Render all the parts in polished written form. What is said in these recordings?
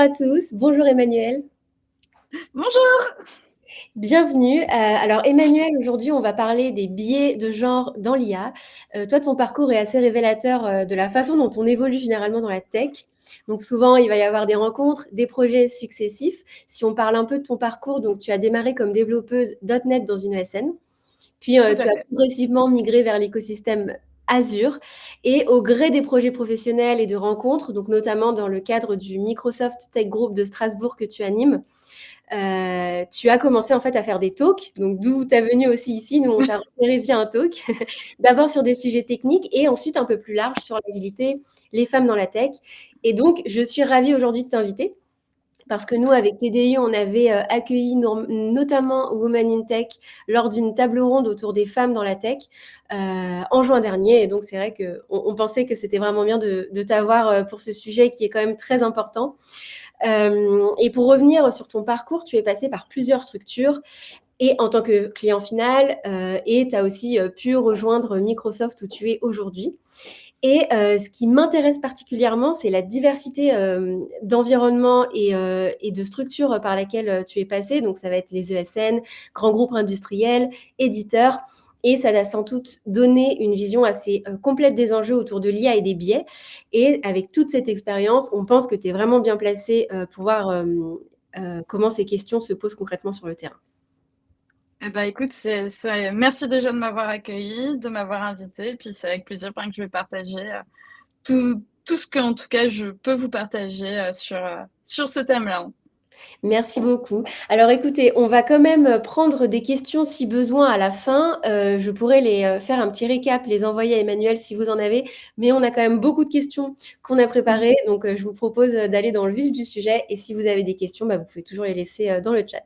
à tous, bonjour Emmanuel. Bonjour. Bienvenue. Alors Emmanuel, aujourd'hui on va parler des biais de genre dans l'IA. Toi, ton parcours est assez révélateur de la façon dont on évolue généralement dans la tech. Donc souvent, il va y avoir des rencontres, des projets successifs. Si on parle un peu de ton parcours, donc tu as démarré comme développeuse .NET dans une ESN, puis Tout tu à as fait. progressivement migré vers l'écosystème Azure et au gré des projets professionnels et de rencontres, donc notamment dans le cadre du Microsoft Tech Group de Strasbourg que tu animes, tu as commencé en fait à faire des talks, donc d'où tu es venue aussi ici. Nous, on t'a repéré via un talk, d'abord sur des sujets techniques et ensuite un peu plus large sur l'agilité, les femmes dans la tech. Et donc, je suis ravie aujourd'hui de t'inviter parce que nous, avec TDI, on avait accueilli notamment Women in Tech lors d'une table ronde autour des femmes dans la tech en juin dernier. Et donc, c'est vrai qu'on pensait que c'était vraiment bien de t'avoir pour ce sujet qui est quand même très important. Et pour revenir sur ton parcours, tu es passé par plusieurs structures et en tant que client final, et tu as aussi pu rejoindre Microsoft où tu es aujourd'hui. Et ce qui m'intéresse particulièrement, c'est la diversité d'environnement et de structures par laquelle tu es passé. Donc, ça va être les ESN, grands groupes industriels, éditeurs. Et ça a sans doute donné une vision assez complète des enjeux autour de l'IA et des biais. Et avec toute cette expérience, on pense que tu es vraiment bien placé pour voir comment ces questions se posent concrètement sur le terrain. Eh ben, écoute, merci déjà de m'avoir accueilli, de m'avoir invité. Et puis c'est avec plaisir que je vais partager tout ce que, en tout cas, je peux vous partager sur ce thème-là. Merci beaucoup. Alors écoutez, on va quand même prendre des questions si besoin à la fin. Je pourrais les faire un petit récap, les envoyer à Emmanuel si vous en avez, mais on a quand même beaucoup de questions qu'on a préparées, donc je vous propose d'aller dans le vif du sujet et si vous avez des questions, bah, vous pouvez toujours les laisser dans le chat.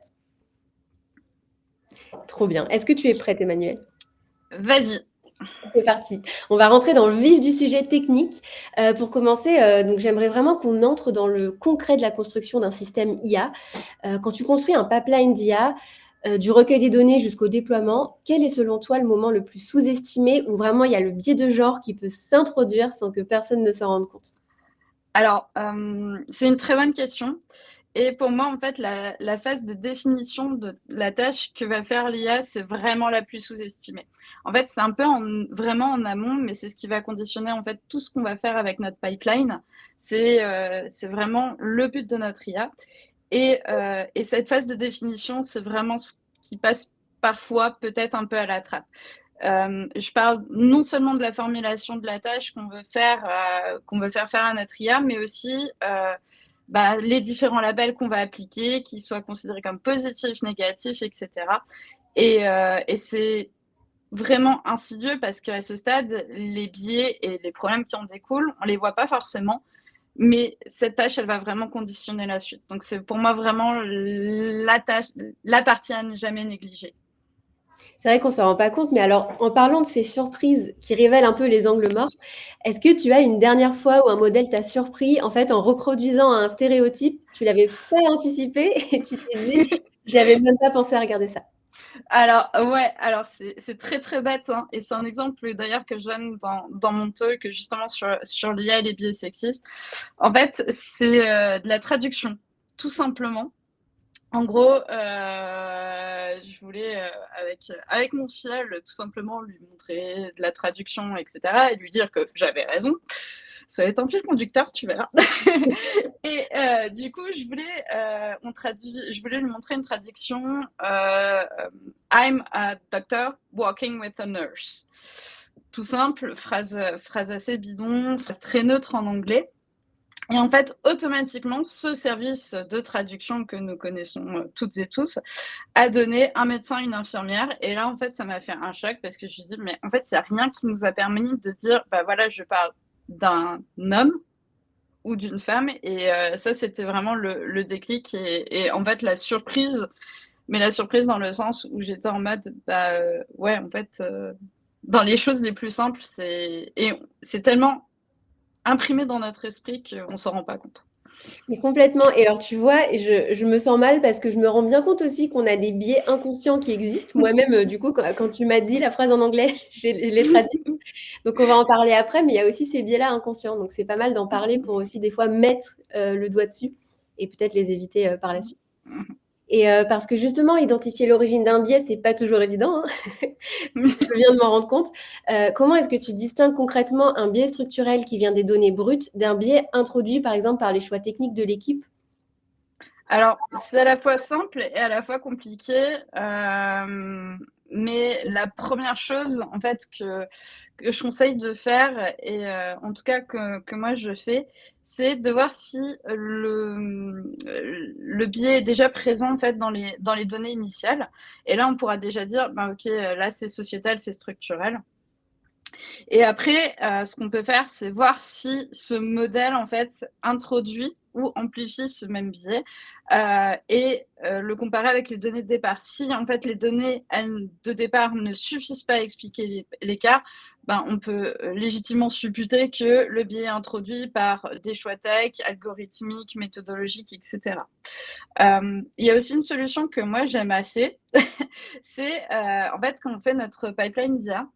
Trop bien. Est-ce que tu es prête, Emmanuel? Vas-y. C'est parti. On va rentrer dans le vif du sujet technique. Pour commencer, donc j'aimerais vraiment qu'on entre dans le concret de la construction d'un système IA. Quand tu construis un pipeline d'IA, du recueil des données jusqu'au déploiement, quel est selon toi le moment le plus sous-estimé où vraiment il y a le biais de genre qui peut s'introduire sans que personne ne s'en rende compte? Alors, c'est une très bonne question. Et pour moi, en fait, la phase de définition de la tâche que va faire l'IA, c'est vraiment la plus sous-estimée. En fait, c'est un peu vraiment en amont, mais c'est ce qui va conditionner en fait tout ce qu'on va faire avec notre pipeline. C'est vraiment le but de notre IA. Et cette phase de définition, c'est vraiment ce qui passe parfois peut-être un peu à la trappe. Je parle non seulement de la formulation de la tâche qu'on veut faire à notre IA, mais aussi les différents labels qu'on va appliquer, qu'ils soient considérés comme positifs, négatifs, etc. Et c'est vraiment insidieux parce qu'à ce stade, les biais et les problèmes qui en découlent, on ne les voit pas forcément, mais cette tâche, elle va vraiment conditionner la suite. Donc c'est pour moi vraiment la partie à ne jamais négliger. C'est vrai qu'on ne s'en rend pas compte, mais alors en parlant de ces surprises qui révèlent un peu les angles morts, est-ce que tu as une dernière fois où un modèle t'a surpris en fait en reproduisant un stéréotype, tu l'avais pas anticipé et tu t'es dit: «J'avais même pas pensé à regarder ça». Alors ouais, alors c'est très, très bête, hein, et c'est un exemple d'ailleurs que je donne dans mon talk justement sur l'IA et les biais sexistes. En fait, c'est, de la traduction, tout simplement. En gros, je voulais, avec mon fiel, tout simplement lui montrer de la traduction et cetera et lui dire que j'avais raison. Ça va être un fil conducteur, tu verras. Et du coup, je voulais lui montrer une traduction, I'm a doctor walking with a nurse. Tout simple, phrase assez bidon, phrase très neutre en anglais. Et en fait, automatiquement, ce service de traduction que nous connaissons toutes et tous a donné un médecin, une infirmière. Et là, en fait, ça m'a fait un choc parce que je me suis dit, mais en fait, il n'y a rien qui nous a permis de dire, bah voilà, je parle d'un homme ou d'une femme. Et ça, c'était vraiment le déclic. Et en fait, la surprise, mais la surprise dans le sens où j'étais en mode, ouais, en fait, dans les choses les plus simples, c'est tellement imprimé dans notre esprit qu'on ne s'en rend pas compte. Mais complètement. Et alors, tu vois, je me sens mal parce que je me rends bien compte aussi qu'on a des biais inconscients qui existent. Moi-même, du coup, quand tu m'as dit la phrase en anglais, je l'ai traduite. Donc, on va en parler après, mais il y a aussi ces biais-là inconscients. Donc, c'est pas mal d'en parler pour aussi des fois mettre le doigt dessus et peut-être les éviter par la suite. Et parce que justement, identifier l'origine d'un biais, c'est pas toujours évident, hein. Je viens de m'en rendre compte. Comment est-ce que tu distingues concrètement un biais structurel qui vient des données brutes d'un biais introduit, par exemple, par les choix techniques de l'équipe? Alors, c'est à la fois simple et à la fois compliqué. Mais la première chose, en fait, que je conseille de faire, et en tout cas que moi je fais, c'est de voir si le biais est déjà présent en fait dans les données initiales. Et là, on pourra déjà dire, ben, ok, là c'est sociétal, c'est structurel. Et après, ce qu'on peut faire, c'est voir si ce modèle en fait introduit ou amplifie ce même biais et le comparer avec les données de départ. Si en fait les données de départ ne suffisent pas à expliquer l'écart, ben, on peut légitimement supputer que le biais est introduit par des choix tech, algorithmiques, méthodologiques, etc. Il y a aussi une solution que moi j'aime assez, c'est en fait quand on fait notre pipeline d'IA,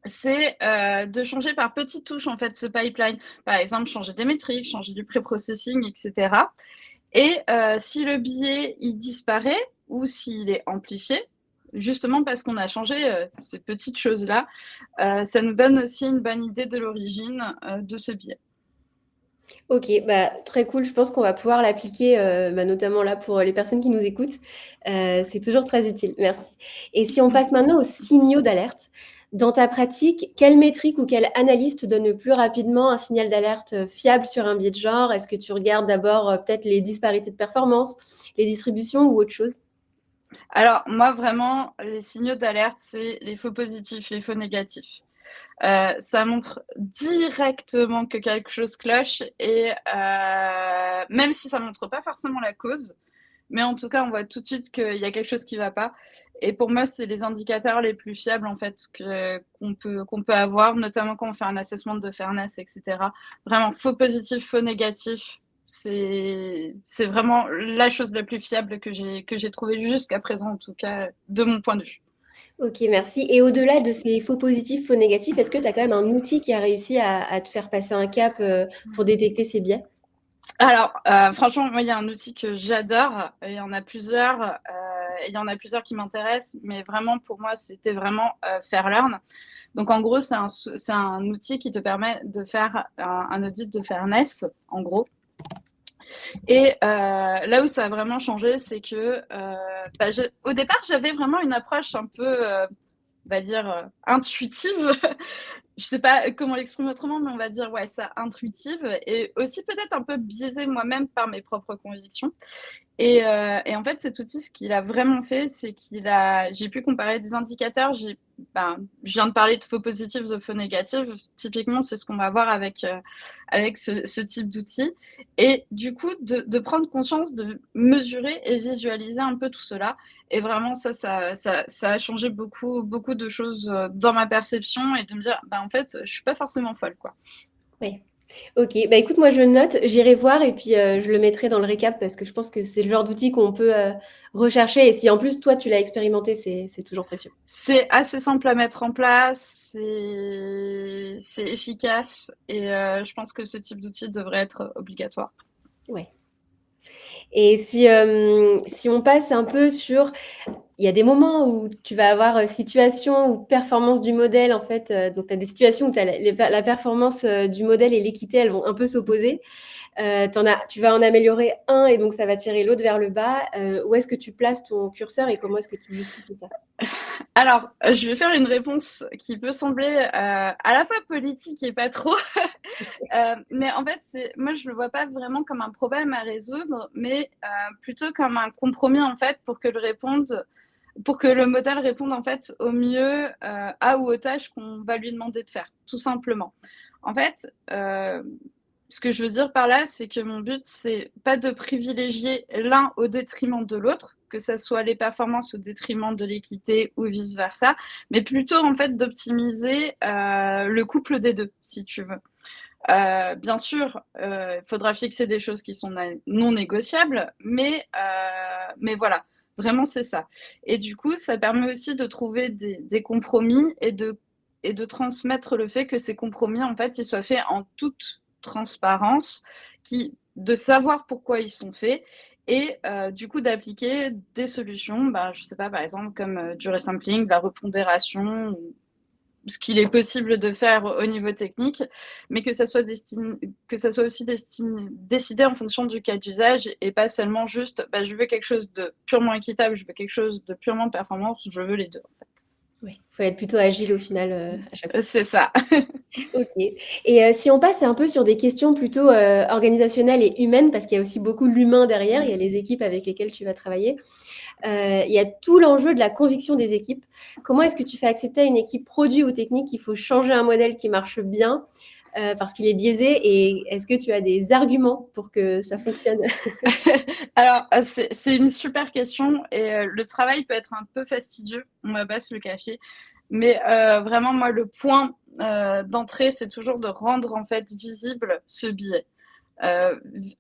c'est de changer par petites touches en fait ce pipeline. Par exemple, changer des métriques, changer du pré-processing, etc. Et si le biais il disparaît ou s'il est amplifié, justement parce qu'on a changé ces petites choses-là, ça nous donne aussi une bonne idée de l'origine de ce biais. Ok, bah, très cool. Je pense qu'on va pouvoir l'appliquer, bah, notamment là pour les personnes qui nous écoutent. C'est toujours très utile. Merci. Et si on passe maintenant aux signaux d'alerte, dans ta pratique, quelle métrique ou quelle analyse te donne le plus rapidement un signal d'alerte fiable sur un biais de genre? Est-ce que tu regardes d'abord peut-être les disparités de performance, les distributions ou autre chose? Alors moi vraiment, les signaux d'alerte, c'est les faux positifs, les faux négatifs. Ça montre directement que quelque chose cloche et même si ça montre pas forcément la cause, mais en tout cas, on voit tout de suite qu'il y a quelque chose qui va pas. Et pour moi, c'est les indicateurs les plus fiables en fait qu'on peut avoir, notamment quand on fait un assessment de fairness, etc. Vraiment, faux positif, faux négatif, c'est vraiment la chose la plus fiable que j'ai trouvée jusqu'à présent, en tout cas, de mon point de vue. Ok, merci. Et au-delà de ces faux positifs, faux négatifs, est-ce que tu as quand même un outil qui a réussi à te faire passer un cap pour détecter ces biais? Alors, franchement, moi, il y a un outil que j'adore. Il y en a plusieurs. Il y en a plusieurs qui m'intéressent, mais vraiment, pour moi, c'était vraiment Fairlearn. Donc, en gros, c'est un outil qui te permet de faire un audit de fairness, en gros. Et là où ça a vraiment changé, c'est que bah, au départ, j'avais vraiment une approche un peu, on va dire, intuitive. Je sais pas comment l'exprimer autrement, mais on va dire ouais, ça intuitive et aussi peut-être un peu biaisée moi-même par mes propres convictions. Et en fait, cet outil, ce qu'il a vraiment fait, c'est j'ai pu comparer des indicateurs. Je viens de parler de faux positifs, de faux négatifs. Typiquement, c'est ce qu'on va voir avec ce type d'outil. Et du coup, de prendre conscience, de mesurer et visualiser un peu tout cela. Et vraiment, ça a changé beaucoup, beaucoup de choses dans ma perception et de me dire, bah, en fait, je suis pas forcément folle, quoi. Oui. Ok, bah écoute, moi je note, j'irai voir et puis je le mettrai dans le récap parce que je pense que c'est le genre d'outil qu'on peut rechercher et si en plus toi tu l'as expérimenté, c'est toujours précieux. C'est assez simple à mettre en place, c'est efficace et je pense que ce type d'outil devrait être obligatoire. Ouais. Et si on passe un peu sur, il y a des moments où tu vas avoir situation ou performance du modèle en fait, donc tu as des situations où la performance du modèle et l'équité, elles vont un peu s'opposer. Tu vas en améliorer un et donc ça va tirer l'autre vers le bas. Où est-ce que tu places ton curseur et comment est-ce que tu justifies ça? Alors, je vais faire une réponse qui peut sembler à la fois politique et pas trop. Mais en fait, moi, je le vois pas vraiment comme un problème à résoudre, mais plutôt comme un compromis en fait pour que le modèle réponde en fait au mieux à ou aux tâches qu'on va lui demander de faire, tout simplement. En fait, ce que je veux dire par là, c'est que mon but, c'est pas de privilégier l'un au détriment de l'autre, que ce soit les performances au détriment de l'équité ou vice-versa, mais plutôt en fait d'optimiser le couple des deux, si tu veux. Bien sûr, il faudra fixer des choses qui sont non négociables, mais voilà, vraiment c'est ça. Et du coup, ça permet aussi de trouver des compromis et de transmettre le fait que ces compromis, en fait, ils soient faits en toute transparence, qui de savoir pourquoi ils sont faits et du coup d'appliquer des solutions, je sais pas, par exemple comme du resampling, de la repondération, ce qu'il est possible de faire au niveau technique, mais que ça soit aussi décidé en fonction du cas d'usage et pas seulement juste je veux quelque chose de purement équitable, je veux quelque chose de purement performance, je veux les deux en fait. Oui, faut être plutôt agile au final, à chaque fois. C'est ça. OK. Et si on passe un peu sur des questions plutôt, organisationnelles et humaines, parce qu'il y a aussi beaucoup l'humain derrière, il y a les équipes avec lesquelles tu vas travailler. Il y a tout l'enjeu de la conviction des équipes. Comment est-ce que tu fais accepter à une équipe produit ou technique qu'il faut changer un modèle qui marche bien, parce qu'il est biaisé? Et est-ce que tu as des arguments pour que ça fonctionne? Alors, c'est une super question et le travail peut être un peu fastidieux, on va pas se le cacher. Mais vraiment, moi, le point d'entrée, c'est toujours de rendre en fait visible ce biais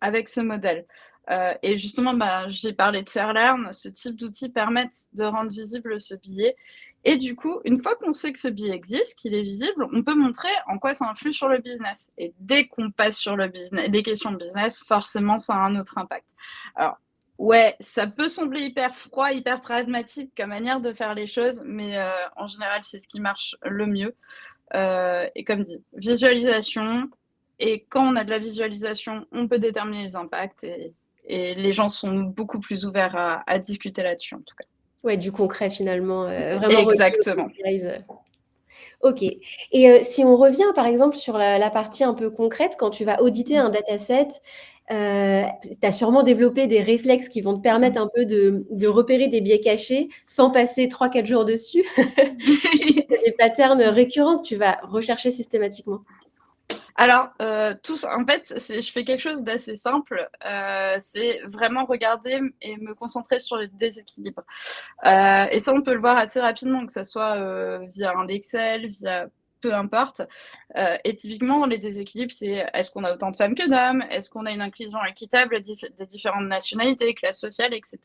avec ce modèle. Et justement, j'ai parlé de Fairlearn. Ce type d'outils permettent de rendre visible ce biais. Et du coup, une fois qu'on sait que ce biais existe, qu'il est visible, on peut montrer en quoi ça influe sur le business. Et dès qu'on passe sur le business, les questions de business, forcément, ça a un autre impact. Alors, ouais, ça peut sembler hyper froid, hyper pragmatique comme manière de faire les choses, mais en général, c'est ce qui marche le mieux. Et comme dit, visualisation. Et quand on a de la visualisation, on peut déterminer les impacts et les gens sont beaucoup plus ouverts à discuter là-dessus, en tout cas. Ouais, du concret finalement, vraiment relié aux Exactement. KPIs. OK. Et si on revient par exemple sur la partie un peu concrète, quand tu vas auditer un dataset, tu as sûrement développé des réflexes qui vont te permettre un peu de repérer des biais cachés sans passer 3-4 jours dessus. Est-ce que tu as des patterns récurrents que tu vas rechercher systématiquement? Alors, en fait, je fais quelque chose d'assez simple. C'est vraiment regarder et me concentrer sur les déséquilibres. Et ça, on peut le voir assez rapidement, que ça soit via un Excel, via peu importe. Et typiquement, les déséquilibres, c'est est-ce qu'on a autant de femmes que d'hommes? Est-ce qu'on a une inclusion équitable des différentes nationalités, classes sociales, etc.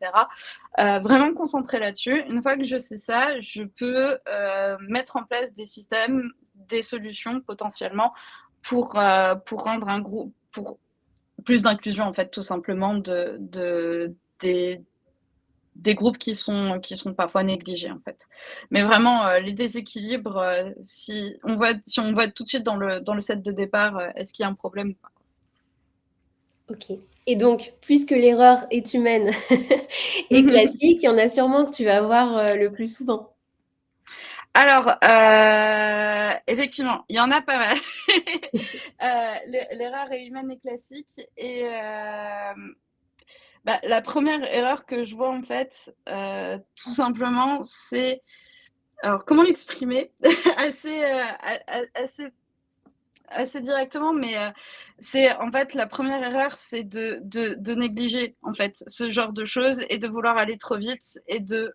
Vraiment me concentrer là-dessus. Une fois que je sais ça, je peux mettre en place des systèmes, des solutions potentiellement pour rendre un groupe, pour plus d'inclusion en fait, tout simplement des groupes qui sont parfois négligés en fait. Mais vraiment les déséquilibres, si on voit tout de suite dans le set de départ, est-ce qu'il y a un problème ou pas. OK. Et donc, puisque l'erreur est humaine et classique, il y en a sûrement que tu vas voir le plus souvent. Alors, effectivement, il y en a pas mal. L'erreur est humaine et classique. Et la première erreur que je vois, en fait, tout simplement, c'est... Alors, comment l'exprimer assez, assez directement, mais c'est en fait la première erreur, c'est de négliger en fait ce genre de choses et de vouloir aller trop vite et de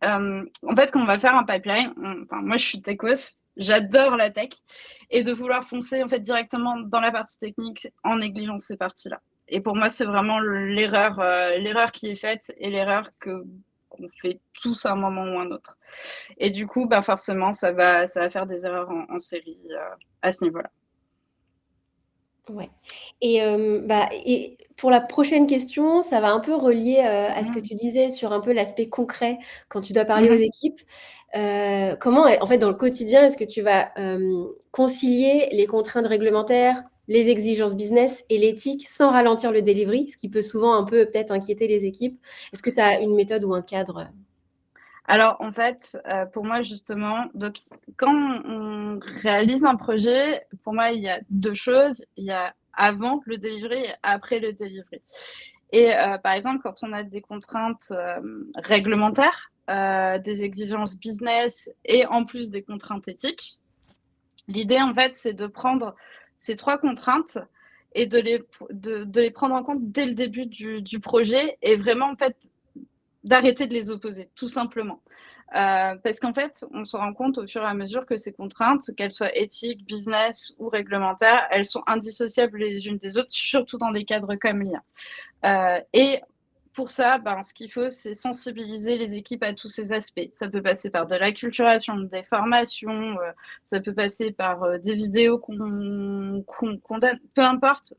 en fait, quand on va faire un pipeline, moi je suis techos, j'adore la tech, et de vouloir foncer en fait directement dans la partie technique en négligeant ces parties-là. Et pour moi, c'est vraiment l'erreur qui est faite et l'erreur qu'on fait tous à un moment ou un autre. Et du coup, forcément, ça va faire des erreurs en série à ce niveau-là. Ouais. Et pour la prochaine question, ça va un peu relier à ce que tu disais sur un peu l'aspect concret quand tu dois parler aux équipes. Comment, en fait, dans le quotidien, est-ce que tu vas concilier les contraintes réglementaires, les exigences business et l'éthique sans ralentir le delivery, ce qui peut souvent un peu peut-être inquiéter les équipes? Est-ce que tu as une méthode ou un cadre? Alors, en fait, pour moi, justement, donc, quand on réalise un projet, pour moi, il y a deux choses. Il y a avant le delivery et après le delivery. Et par exemple, quand on a des contraintes réglementaires, des exigences business et en plus des contraintes éthiques, l'idée, en fait, c'est de prendre ces trois contraintes et de les prendre en compte dès le début du projet et vraiment, en fait, d'arrêter de les opposer, tout simplement. Parce qu'en fait, on se rend compte au fur et à mesure que ces contraintes, qu'elles soient éthiques, business ou réglementaires, elles sont indissociables les unes des autres, surtout dans des cadres comme l'IA. Et pour ça, ce qu'il faut, c'est sensibiliser les équipes à tous ces aspects. Ça peut passer par de l'acculturation, des formations, ça peut passer par des vidéos qu'on donne, peu importe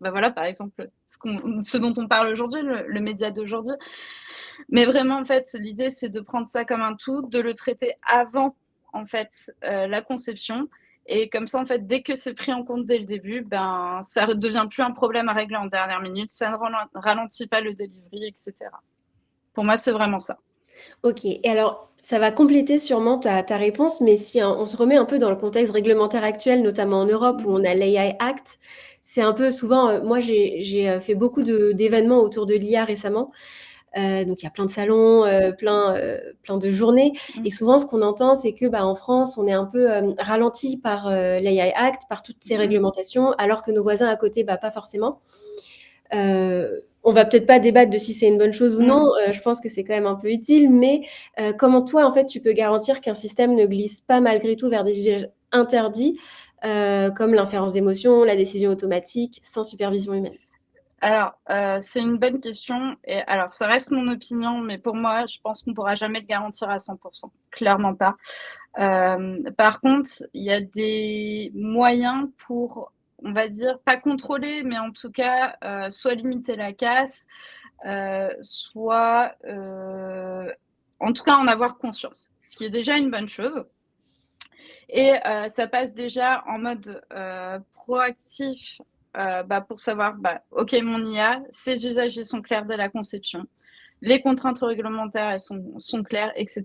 bah voilà, par exemple, ce dont on parle aujourd'hui, le média d'aujourd'hui. Mais vraiment, en fait, l'idée, c'est de prendre ça comme un tout, de le traiter avant, en fait, la conception. Et comme ça, en fait, dès que c'est pris en compte dès le début, ben, ça ne devient plus un problème à régler en dernière minute, ça ne ralentit pas le delivery, etc. Pour moi, c'est vraiment ça. Ok, et alors ça va compléter sûrement ta réponse, mais si on se remet un peu dans le contexte réglementaire actuel, notamment en Europe où on a l'AI Act, c'est un peu souvent, moi j'ai fait beaucoup d'événements autour de l'IA récemment, donc il y a plein de salons, plein de journées, et souvent ce qu'on entend c'est que bah, en France on est un peu ralenti par l'AI Act, par toutes ces réglementations, alors que nos voisins à côté, bah, pas forcément. On va peut-être pas débattre de si c'est une bonne chose ou non, je pense que c'est quand même un peu utile, mais comment toi, en fait, tu peux garantir qu'un système ne glisse pas malgré tout vers des usages interdits, comme l'inférence d'émotions, la décision automatique, sans supervision humaine? Alors, c'est une bonne question et alors ça reste mon opinion, mais pour moi, je pense qu'on pourra jamais le garantir à 100, clairement pas. Par contre, il y a des moyens pour, on va dire, pas contrôler, mais en tout cas, soit limiter la casse, soit, en tout cas en avoir conscience, ce qui est déjà une bonne chose. Et ça passe déjà en mode proactif, bah, pour savoir, bah, OK, mon IA, ses usages, ils sont clairs dès la conception. Les contraintes réglementaires, elles sont claires, etc.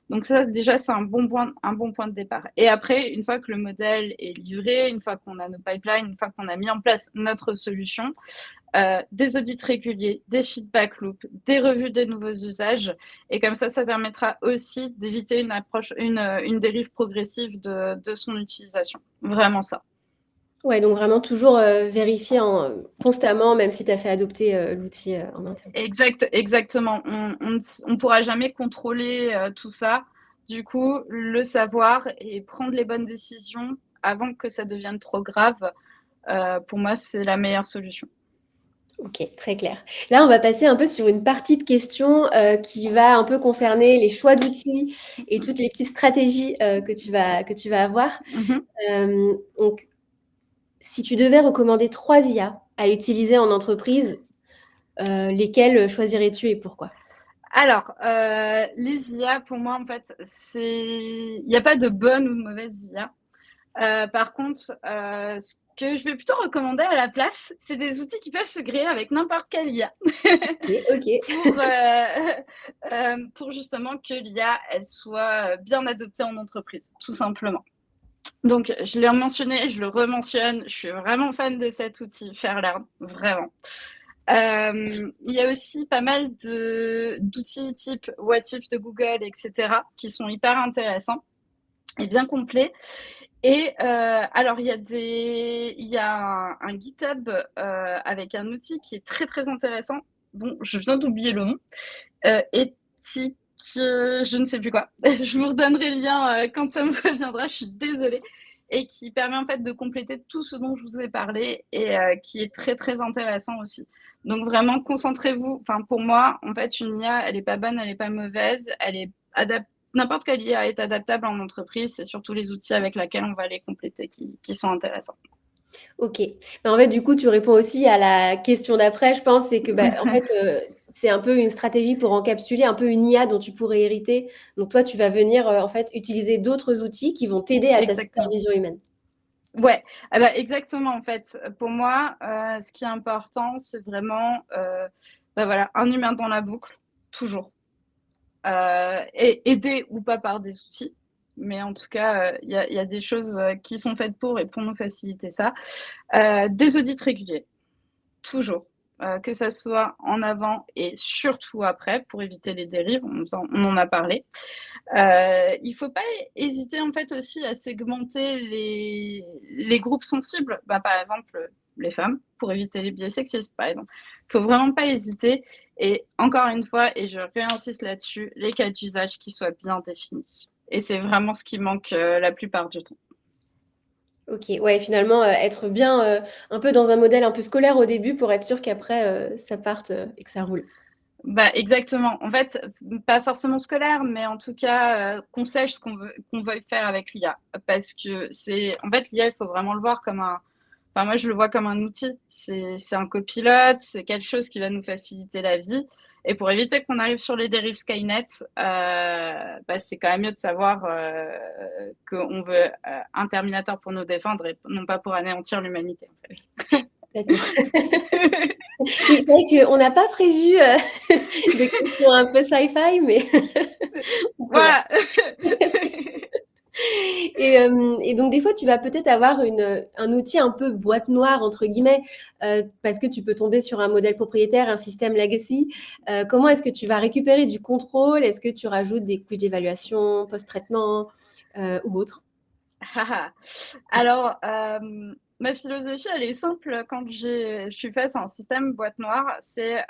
Donc ça, déjà, c'est un bon point de départ. Et après, une fois que le modèle est livré, une fois qu'on a nos pipelines, une fois qu'on a mis en place notre solution, des audits réguliers, des feedback loops, des revues des nouveaux usages. Et comme ça permettra aussi d'éviter une dérive progressive de son utilisation. Vraiment ça. Ouais, donc vraiment toujours vérifier constamment, même si tu as fait adopter l'outil en interne. Exactement. On pourra jamais contrôler tout ça. Du coup, le savoir et prendre les bonnes décisions avant que ça devienne trop grave, pour moi, c'est la meilleure solution. Ok, très clair. Là, on va passer un peu sur une partie de questions qui va un peu concerner les choix d'outils et toutes les petites stratégies que tu vas avoir. Mhm. Donc, si tu devais recommander 3 IA à utiliser en entreprise, lesquelles choisirais-tu et pourquoi? Alors, les IA, pour moi, en fait, il n'y a pas de bonne ou de mauvaise IA. Par contre, ce que je vais plutôt recommander à la place, c'est des outils qui peuvent se créer avec n'importe quelle IA. Ok. Pour justement que l'IA, elle soit bien adoptée en entreprise, tout simplement. Donc, je l'ai mentionné, je le rementionne, je suis vraiment fan de cet outil, Fairlearn, vraiment. Il y a aussi pas mal d'outils type What If de Google, etc., qui sont hyper intéressants et bien complets. Et alors, il y a un GitHub avec un outil qui est très très intéressant, dont je viens d'oublier le nom, éthique, je ne sais plus quoi. Je vous redonnerai le lien quand ça me reviendra, je suis désolée. Et qui permet en fait de compléter tout ce dont je vous ai parlé et qui est très très intéressant aussi. Donc vraiment, concentrez-vous. Enfin, pour moi, en fait, une IA, elle n'est pas bonne, elle n'est pas mauvaise, elle est adaptée. N'importe quelle IA est adaptable en entreprise, c'est surtout les outils avec lesquels on va les compléter qui sont intéressants. Ok. Mais en fait, du coup, tu réponds aussi à la question d'après, je pense, c'est que, bah, en fait, c'est un peu une stratégie pour encapsuler un peu une IA dont tu pourrais hériter. Donc, toi, tu vas venir, en fait, utiliser d'autres outils qui vont t'aider à ta Exactement. supervision humaine. Ouais, ah bah, exactement en fait. Pour moi, ce qui est important, c'est vraiment, bah, voilà, un humain dans la boucle, toujours. Et aidé ou pas par des outils, mais en tout cas, il y a des choses qui sont faites pour nous faciliter ça. Des audits réguliers, toujours. Que ça soit en avant et surtout après pour éviter les dérives, on en a parlé. Il faut pas hésiter en fait aussi à segmenter les groupes sensibles. Bah, par exemple, les femmes, pour éviter les biais sexistes, par exemple. Il faut vraiment pas hésiter. Et encore une fois, et je réinsiste là-dessus, les cas d'usage qui soient bien définis. Et c'est vraiment ce qui manque la plupart du temps. Ok. Ouais, finalement, être bien un peu dans un modèle un peu scolaire au début pour être sûr qu'après, ça parte et que ça roule. Bah, exactement. En fait, pas forcément scolaire, mais en tout cas, qu'on sache ce qu'on veuille faire avec l'IA. Parce que en fait, l'IA, il faut vraiment le voir comme Enfin, moi, je le vois comme un outil. C'est un copilote, c'est quelque chose qui va nous faciliter la vie. Et pour éviter qu'on arrive sur les dérives Skynet, bah, c'est quand même mieux de savoir qu'on veut un Terminator pour nous défendre et non pas pour anéantir l'humanité, en fait. D'accord. Oui, c'est vrai qu'on n'a pas prévu des questions un peu sci-fi, mais on peut voir. Voilà. Et donc, des fois, tu vas peut-être avoir un outil un peu boîte noire, entre guillemets, parce que tu peux tomber sur un modèle propriétaire, un système legacy. Comment est-ce que tu vas récupérer du contrôle? Est-ce que tu rajoutes des couches d'évaluation, post-traitement ou autre? Alors, ma philosophie, elle est simple quand je suis face à un système boîte noire. C'est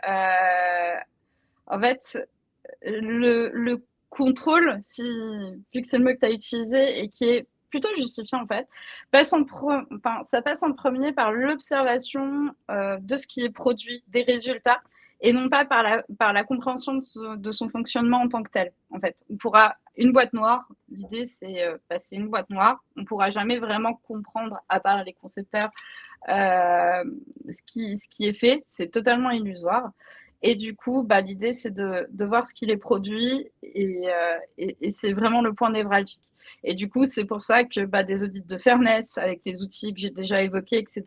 en fait le contrôle, vu que c'est le mot que tu as utilisé et qui est plutôt justifié en fait, ça passe en premier par l'observation de ce qui est produit, des résultats, et non pas par la compréhension de son fonctionnement en tant que tel. En fait, on pourra une boîte noire. L'idée, c'est passer une boîte noire. On ne pourra jamais vraiment comprendre, à part les concepteurs, ce qui est fait. C'est totalement illusoire. Et du coup, bah, l'idée, c'est de voir ce qu'il est produit et c'est vraiment le point névralgique. Et du coup, c'est pour ça que bah, des audits de fairness avec les outils que j'ai déjà évoqués, etc.,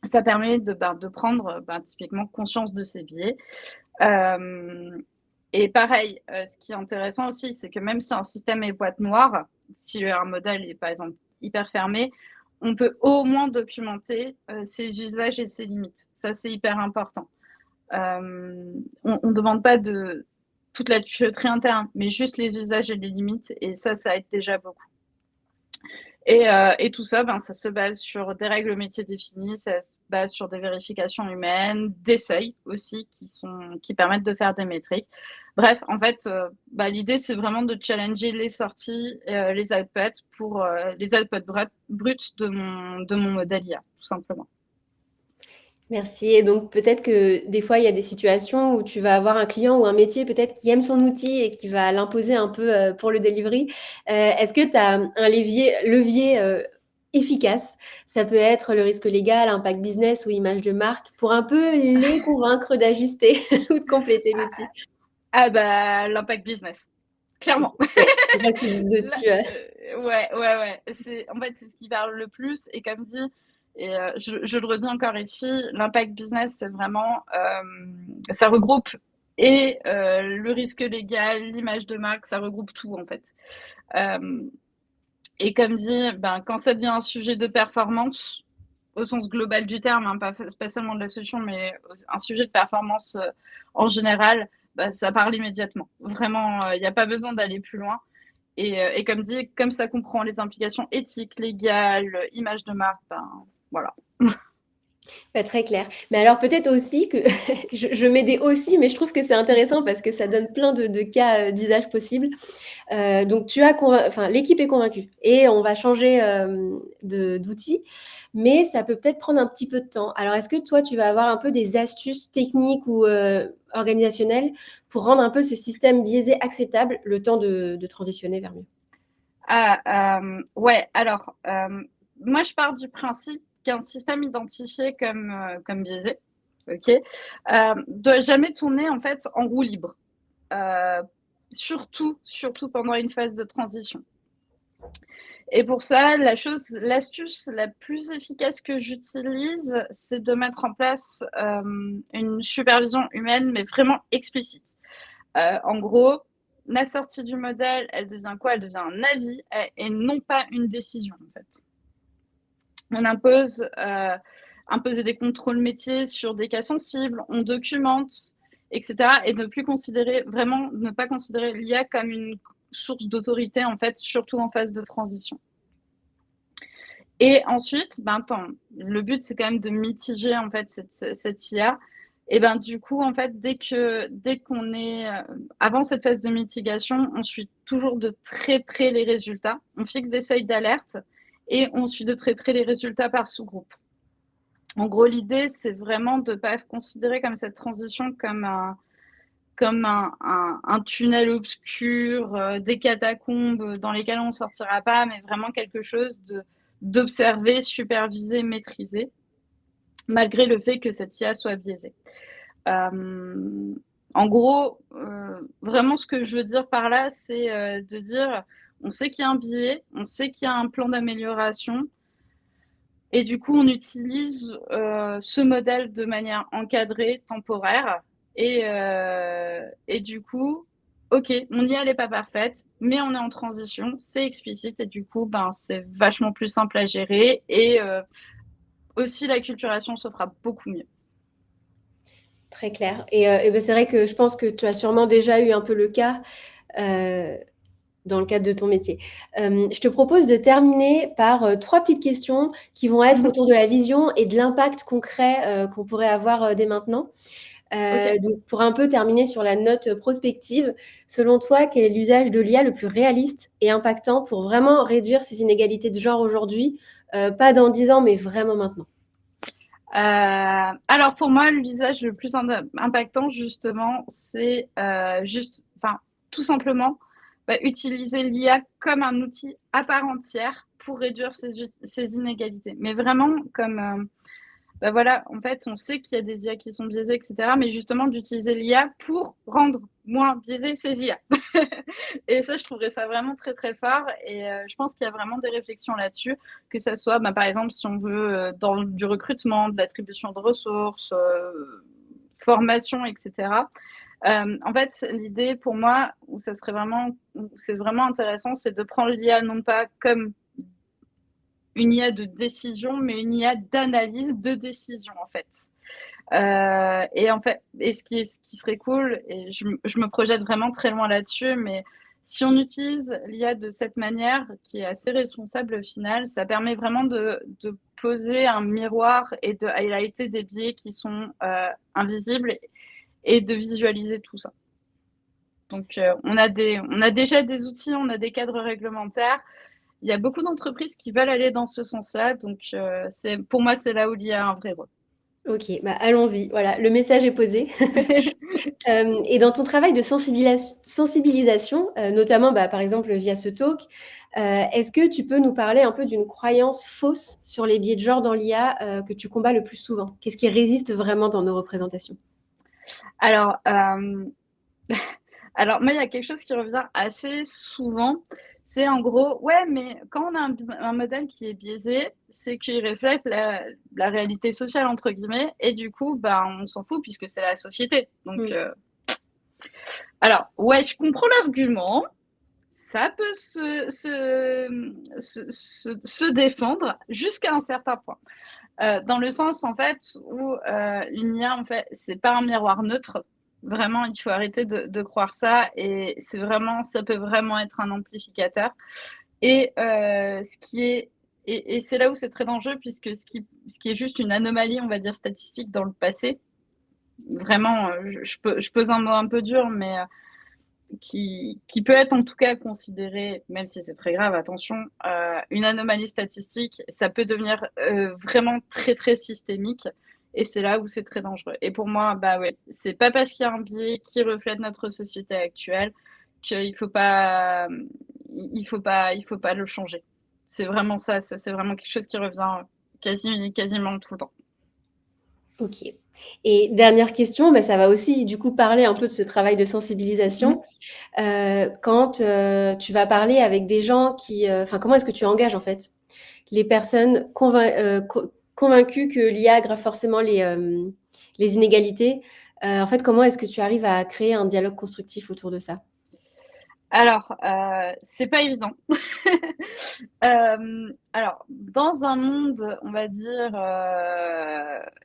ça permet de prendre typiquement conscience de ces biais. Et pareil, ce qui est intéressant aussi, c'est que même si un système est boîte noire, si un modèle est par exemple hyper fermé, on peut au moins documenter ses usages et ses limites. Ça, c'est hyper important. On ne demande pas de toute la tuyauterie interne, mais juste les usages et les limites, et ça aide déjà beaucoup. Et tout ça, ça se base sur des règles métiers définies, ça se base sur des vérifications humaines, des seuils aussi qui permettent de faire des métriques. Bref, en fait, l'idée, c'est vraiment de challenger les sorties, les outputs pour les outputs bruts de mon modèle IA, tout simplement. Merci. Et donc, peut-être que des fois, il y a des situations où tu vas avoir un client ou un métier peut-être qui aime son outil et qui va l'imposer un peu pour le delivery. Est-ce que tu as un levier efficace? Ça peut être le risque légal, impact business ou image de marque pour un peu les convaincre d'ajuster ou de compléter l'outil. Ah bah, l'impact business, clairement. Ouais, on passe dessus. Ouais. En fait, c'est ce qui parle le plus. Et comme dit, et je le redis encore ici, l'impact business, c'est vraiment, ça regroupe et le risque légal, l'image de marque, ça regroupe tout en fait. Et comme dit, quand ça devient un sujet de performance, au sens global du terme, hein, pas seulement de la solution, mais un sujet de performance en général, ça parle immédiatement. Vraiment, il n'y a pas besoin d'aller plus loin. Et comme dit, comme ça comprend les implications éthiques, légales, image de marque, voilà. Pas très clair. Mais alors peut-être aussi que je mets des aussi, mais je trouve que c'est intéressant parce que ça donne plein de cas d'usage possibles. Donc l'équipe est convaincue et on va changer d'outil, mais ça peut peut-être prendre un petit peu de temps. Alors est-ce que toi tu vas avoir un peu des astuces techniques ou organisationnelles pour rendre un peu ce système biaisé acceptable le temps de transitionner vers mieux? Ouais, alors, moi je pars du principe qu'un système identifié comme biaisé, ok, doit jamais tourner en fait en roue libre, surtout pendant une phase de transition. Et pour ça, l'astuce la plus efficace que j'utilise, c'est de mettre en place une supervision humaine, mais vraiment explicite. En gros, la sortie du modèle, elle devient quoi? Elle devient un avis et non pas une décision, en fait. On impose imposer des contrôles métiers sur des cas sensibles, on documente, etc. Et ne pas considérer l'IA comme une source d'autorité, en fait, surtout en phase de transition. Et ensuite, le but, c'est quand même de mitiger, en fait, cette IA. Et du coup, en fait, dès qu'on est avant cette phase de mitigation, on suit toujours de très près les résultats. On fixe des seuils d'alerte et on suit de très près les résultats par sous-groupe. En gros, l'idée, c'est vraiment de ne pas considérer comme cette transition comme un tunnel obscur, des catacombes dans lesquelles on ne sortira pas, mais vraiment quelque chose d'observer, superviser, maîtriser, malgré le fait que cette IA soit biaisée. En gros, vraiment ce que je veux dire par là, c'est de dire, on sait qu'il y a un biais, on sait qu'il y a un plan d'amélioration, et du coup, on utilise ce modèle de manière encadrée, temporaire, et du coup, ok, mon IA n'est pas parfaite, mais on est en transition, c'est explicite, et du coup, ben, c'est vachement plus simple à gérer, et aussi l'acculturation se fera beaucoup mieux. Très clair. Et ben, c'est vrai que je pense que tu as sûrement déjà eu un peu le cas dans le cadre de ton métier. Je te propose de terminer par 3 petites questions qui vont être autour de la vision et de l'impact concret qu'on pourrait avoir dès maintenant. Ok. Donc, pour un peu terminer sur la note prospective, selon toi, quel est l'usage de l'IA le plus réaliste et impactant pour vraiment réduire ces inégalités de genre aujourd'hui, pas dans 10 ans, mais vraiment maintenant? Alors pour moi, l'usage le plus impactant, justement, c'est tout simplement utiliser l'IA comme un outil à part entière pour réduire ces inégalités. Mais vraiment comme voilà, en fait, on sait qu'il y a des IA qui sont biaisées, etc. Mais justement, d'utiliser l'IA pour rendre moins biaisées ces IA. Et ça, je trouverais ça vraiment très, très fort. Et je pense qu'il y a vraiment des réflexions là-dessus, que ça soit, par exemple, si on veut, dans du recrutement, de l'attribution de ressources, formation, etc. En fait, l'idée pour moi, où c'est vraiment intéressant, c'est de prendre l'IA non pas comme une IA de décision, mais une IA d'analyse de décision, en fait. Et ce qui serait cool, et je me projette vraiment très loin là-dessus, mais si on utilise l'IA de cette manière, qui est assez responsable au final, ça permet vraiment de poser un miroir et de highlighter des biais qui sont invisibles et de visualiser tout ça. Donc, on a déjà des outils, on a des cadres réglementaires. Il y a beaucoup d'entreprises qui veulent aller dans ce sens-là. Donc, pour moi, c'est là où il y a un vrai rôle. Ok, bah allons-y. Voilà, le message est posé. Et dans ton travail de sensibilisation, notamment par exemple via ce talk, est-ce que tu peux nous parler un peu d'une croyance fausse sur les biais de genre dans l'IA que tu combats le plus souvent? Qu'est-ce qui résiste vraiment dans nos représentations? Alors, alors moi, il y a quelque chose qui revient assez souvent. C'est en gros, ouais, mais quand on a un modèle qui est biaisé, c'est qu'il reflète la réalité sociale, entre guillemets, et du coup, on s'en fout puisque c'est la société. Donc, alors, ouais, je comprends l'argument. Ça peut se défendre jusqu'à un certain point. Dans le sens, en fait, où une IA, en fait, c'est pas un miroir neutre. Vraiment, il faut arrêter de croire ça. Et ça peut vraiment être un amplificateur. Et et c'est là où c'est très dangereux, puisque ce qui est juste une anomalie, on va dire, statistique dans le passé, vraiment, je pose un mot un peu dur, mais qui peut être en tout cas considéré, même si c'est très grave, attention, une anomalie statistique, ça peut devenir vraiment très très systémique, et c'est là où c'est très dangereux. Et pour moi, ouais, c'est pas parce qu'il y a un biais qui reflète notre société actuelle qu'il il faut pas le changer. C'est vraiment ça, c'est vraiment quelque chose qui revient quasiment tout le temps. Ok. Et dernière question, ça va aussi du coup parler un peu de ce travail de sensibilisation. Quand tu vas parler avec des gens comment est-ce que tu engages en fait les personnes convaincues que l'IA aggrave forcément les inégalités? En fait, comment est-ce que tu arrives à créer un dialogue constructif autour de ça? Alors, c'est pas évident. Alors, dans un monde, on va dire,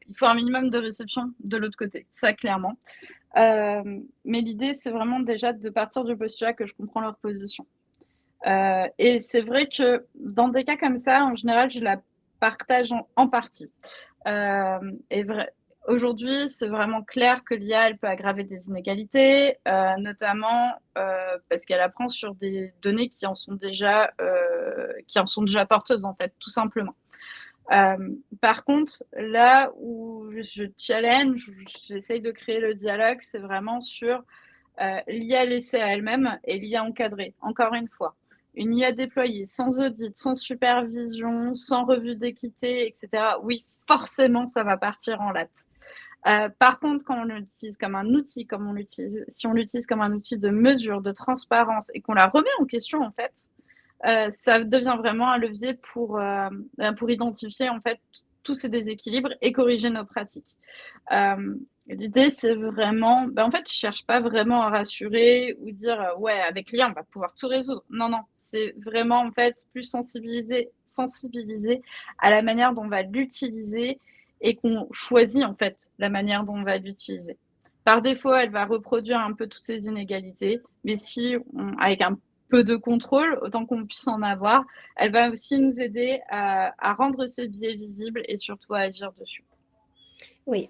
il faut un minimum de réception de l'autre côté, ça clairement. Mais l'idée, c'est vraiment déjà de partir du postulat que je comprends leur position. Et c'est vrai que dans des cas comme ça, en général, je la partage en partie. Et aujourd'hui, c'est vraiment clair que l'IA, elle peut aggraver des inégalités, notamment parce qu'elle apprend sur des données qui en sont déjà porteuses, en fait, tout simplement. Par contre, là où je challenge, j'essaye de créer le dialogue, c'est vraiment sur l'IA laissée à elle-même et l'IA encadrée, encore une fois. une IA déployée sans audit, sans supervision, sans revue d'équité, etc., oui, forcément, ça va partir en latte. Par contre, quand on l'utilise comme un outil, si on l'utilise comme un outil de mesure, de transparence et qu'on la remet en question, en fait, ça devient vraiment un levier pour identifier en fait tous ces déséquilibres et corriger nos pratiques. L'idée, c'est vraiment, en fait, je cherche pas vraiment à rassurer ou dire ouais, avec l'IA, on va pouvoir tout résoudre. Non, non, c'est vraiment en fait plus sensibiliser à la manière dont on va l'utiliser et qu'on choisit en fait la manière dont on va l'utiliser. Par défaut, elle va reproduire un peu toutes ces inégalités, mais avec un peu de contrôle, autant qu'on puisse en avoir, elle va aussi nous aider à rendre ces biais visibles et surtout à agir dessus. Oui,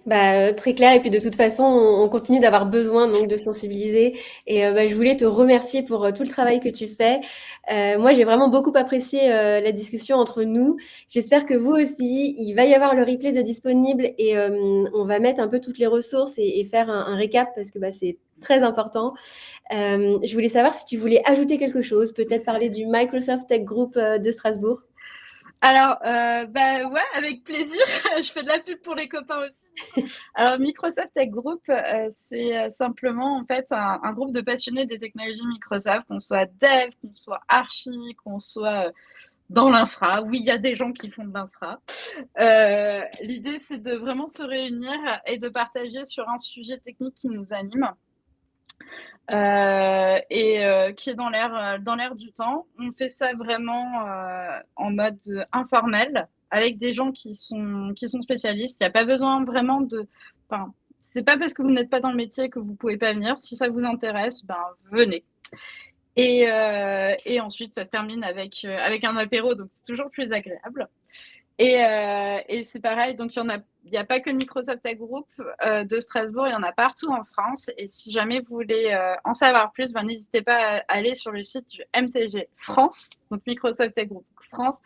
très clair et puis de toute façon, on continue d'avoir besoin donc de sensibiliser et je voulais te remercier pour, tout le travail que tu fais. Moi, j'ai vraiment beaucoup apprécié, la discussion entre nous. J'espère que vous aussi. Il va y avoir le replay de disponible et on va mettre un peu toutes les ressources et faire un récap parce que, c'est très important. Je voulais savoir si tu voulais ajouter quelque chose, peut-être parler du Microsoft Tech Group, de Strasbourg? Alors, ouais, avec plaisir. Je fais de la pub pour les copains aussi, du coup. Alors, Microsoft Tech Group, c'est simplement en fait un groupe de passionnés des technologies Microsoft, qu'on soit dev, qu'on soit archi, qu'on soit dans l'infra. Oui, il y a des gens qui font de l'infra. L'idée, c'est de vraiment se réunir et de partager sur un sujet technique qui nous anime. Qui est dans l'air du temps. On fait ça vraiment en mode informel avec des gens qui sont spécialistes. Il n'y a pas besoin vraiment enfin, c'est pas parce que vous n'êtes pas dans le métier que vous pouvez pas venir. Si ça vous intéresse, venez. Et ensuite, ça se termine avec un apéro, donc c'est toujours plus agréable. Et c'est pareil, donc il y a pas que le Microsoft Tech Group de Strasbourg, il y en a partout en France. Et si jamais vous voulez en savoir plus, n'hésitez pas à aller sur le site du MTG France, donc Microsoft Tech Group France,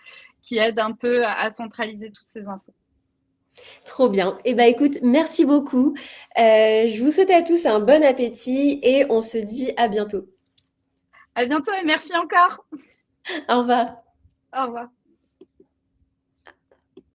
qui aide un peu à centraliser toutes ces infos. Trop bien. Écoute, merci beaucoup. Je vous souhaite à tous un bon appétit et on se dit à bientôt. À bientôt et merci encore. Au revoir. Au revoir.